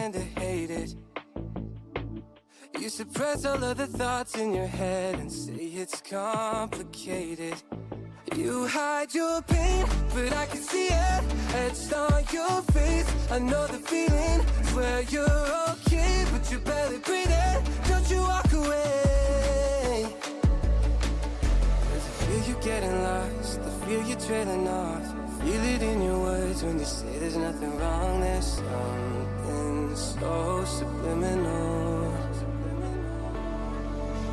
kinda hate it. You suppress all of the thoughts in your head and say it's complicated. You hide your pain, but I can see it etched on your face. I know the feeling, swear you're okay, but you're barely breathing. Don't you walk away. 'Cause I feel you getting lost, I feel you trailing off. Feel it in your words when you say there's nothing wrong. There's something so subliminal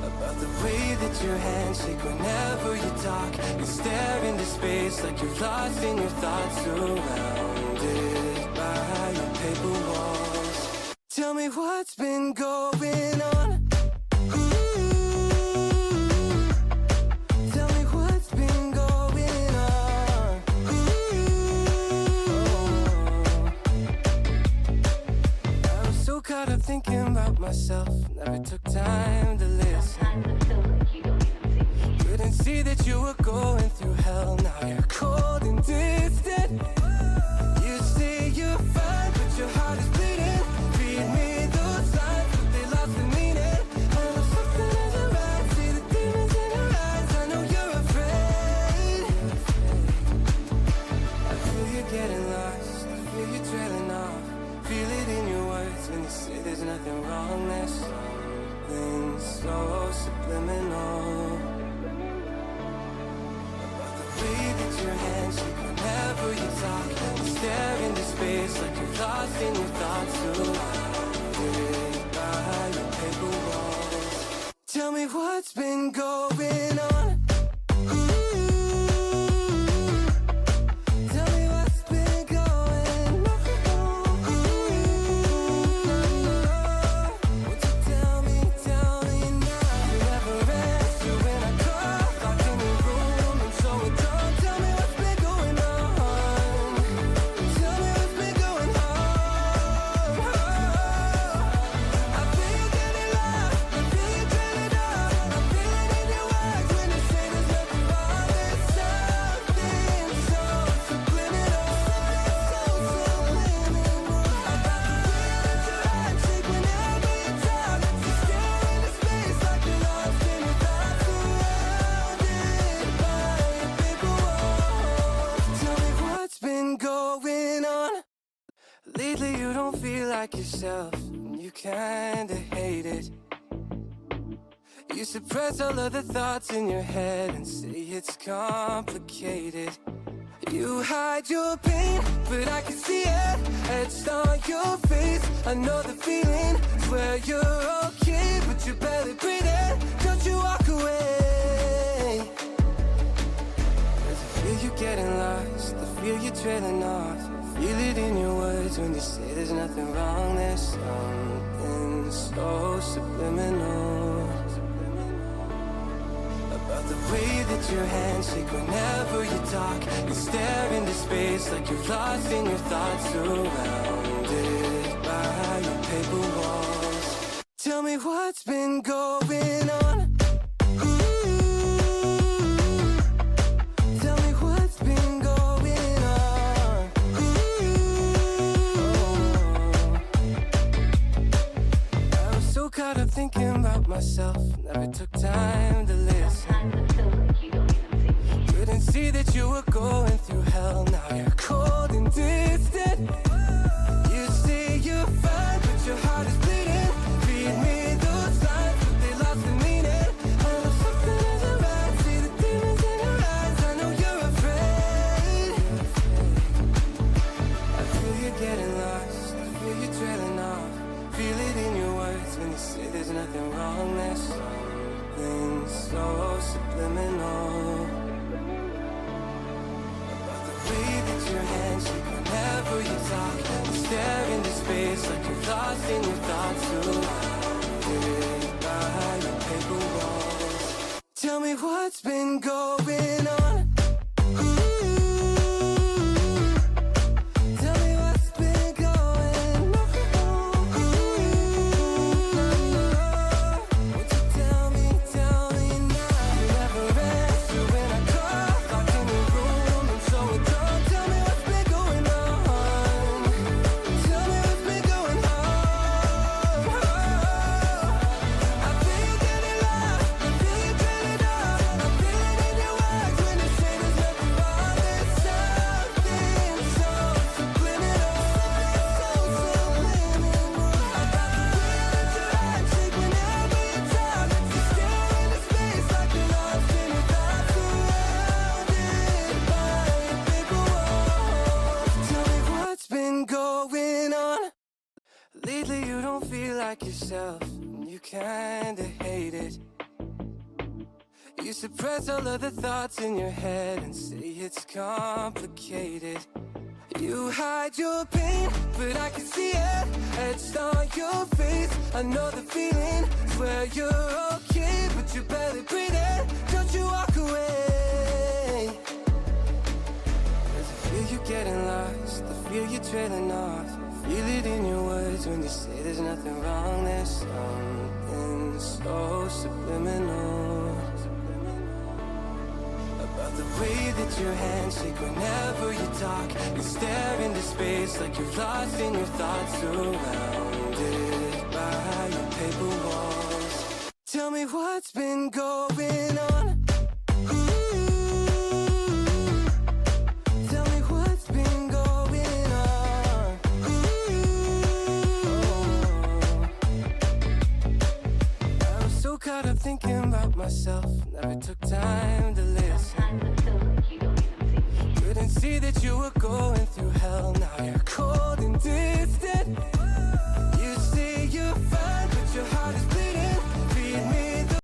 about the way that your hands shake whenever you talk. You stare into space like you're lost in your thoughts, surrounded by your paper walls. Tell me what's been going on. Tell me what's been going on. I was so caught up thinking about myself, never took time to listen. Couldn't see that you were going through hell. Now you're cold and distant. You say you're fine, but your heart is bleeding. Read me those lines, but they lost the meaning. I know something isn't right. See the demons in your eyes. I know you're afraid. I feel you getting lost, I feel you trailing off. Feel it in your words when you say there's nothing wrong. There's something so subliminal about the way that your hands shake whenever you talk. You stare into space like you're lost in your thoughts, surrounded by your paper walls. Tell me what's been going on. Tell me what's been going on. Won't you tell me now? You never answer when I call, locked in your room and so it don't. Tell me what's been going on. Tell me what's been going on. I feel you getting lost, I feel you trailing off. I feel it in your words when you say there's nothing wrong. There's something so subliminal, so subliminal about the way that your eyes shake whenever you talk. You stare into space like you're lost in your thoughts, surrounded by your paper walls. Tell me what's been going on. Lately you don't feel like yourself, and you kinda hate it. You suppress all of the thoughts in your head and say it's complicated. You hide your pain, but I can see it etched on your face. I know the feeling, swear you're okay, but you're barely breathing. Don't you walk away. 'Cause I feel you getting lost, I feel you trailing off. Feel it in your words when you say there's nothing wrong. There's something so subliminal about the way that your hands shake whenever you talk. You stare into space like you're lost in your thoughts, surrounded by your paper walls. Tell me what's been going on. Tell me what's been going on. I was so caught up thinking about myself, never took time to listen. Couldn't see that you were going through hell. Now you're cold and distant. You say you're fine, but your heart is bleeding. Read me those lines, but they lost the meaning. I know something isn't right. See the demons in your eyes. I know you're afraid. I feel you getting lost, I feel you trailing off. Feel it in your words when you say there's nothing wrong. There's something so subliminal about the way that your hands shake whenever you talk. You stare into space like you're lost in your thoughts, surrounded by your paper walls. Tell me what's been going on. Tell me what's been going on. Won't you tell me now? You never answer when I call, locked in your room and so it don't. Tell me what's been going on. Tell me what's been going on. lately you don't feel like yourself, and you kinda hate it. You suppress all of the thoughts in your head and say it's complicated. You hide your pain, but I can see it etched on your face. I know the feeling, swear you're okay, but you're barely breathing. Don't you walk away. 'Cause I feel you getting lost, I feel you trailing off. I feel it in your words when you say there's nothing wrong. There's something so subliminal about the way that your hands shake whenever you talk. You stare into space like you're lost in your thoughts, surrounded by your paper walls. Tell me what's been going on. Ooh, tell me what's been going on. Ooh, I was so caught up thinking about myself.